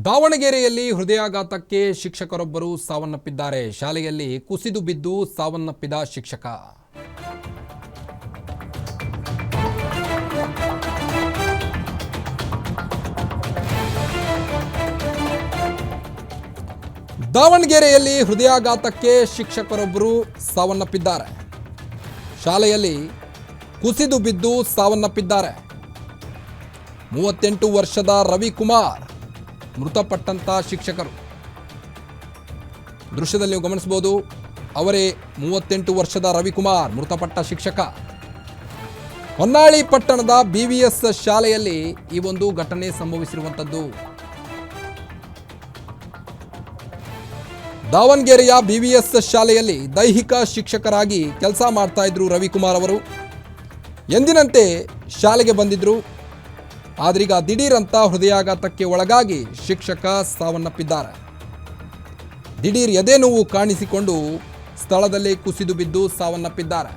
ದಾವಣಗೆರೆಯಲ್ಲಿ ಹೃದಯಾಘಾತಕ್ಕೆ ಶಿಕ್ಷಕರೊಬ್ಬರು ಸಾವನ್ನಪ್ಪಿದ್ದಾರೆ. ಶಾಲೆಯಲ್ಲಿ ಕುಸಿದು ಬಿದ್ದು ಸಾವನ್ನಪ್ಪಿದ ಶಿಕ್ಷಕ. ದಾವಣಗೆರೆಯಲ್ಲಿ ಹೃದಯಾಘಾತಕ್ಕೆ ಶಿಕ್ಷಕರೊಬ್ಬರು ಸಾವನ್ನಪ್ಪಿದ್ದಾರೆ. ಶಾಲೆಯಲ್ಲಿ ಕುಸಿದು ಬಿದ್ದು ಸಾವನ್ನಪ್ಪಿದ್ದಾರೆ. 38 ವರ್ಷದ ರವಿಕುಮಾರ್ ಮೃತಪಟ್ಟಂತ ಶಿಕ್ಷಕರು. ದೃಶ್ಯದಲ್ಲಿ ನೀವು ಗಮನಿಸಬಹುದು, ಅವರೇ 38 ವರ್ಷದ ರವಿಕುಮಾರ್ ಮೃತಪಟ್ಟ ಶಿಕ್ಷಕ. ಹೊನ್ನಾಳಿ ಪಟ್ಟಣದ BVS ಶಾಲೆಯಲ್ಲಿ ಈ ಒಂದು ಘಟನೆ ಸಂಭವಿಸಿರುವಂಥದ್ದು. ದಾವಣಗೆರೆಯ BVS ಶಾಲೆಯಲ್ಲಿ ದೈಹಿಕ ಶಿಕ್ಷಕರಾಗಿ ಕೆಲಸ ಮಾಡ್ತಾ ಇದ್ರು ರವಿಕುಮಾರ್ ಅವರು. ಎಂದಿನಂತೆ ಶಾಲೆಗೆ ಬಂದಿದ್ರು. ಆದ್ರೀಗ ದಿಢೀರಂತ ಹೃದಯಾಘಾತಕ್ಕೆ ಒಳಗಾಗಿ ಶಿಕ್ಷಕ ಸಾವನ್ನಪ್ಪಿದ್ದಾರೆ. ದಿಢೀರ್ ಎದೆ ನೋವು ಕಾಣಿಸಿಕೊಂಡು ಸ್ಥಳದಲ್ಲೇ ಕುಸಿದು ಬಿದ್ದು ಸಾವನ್ನಪ್ಪಿದ್ದಾರೆ.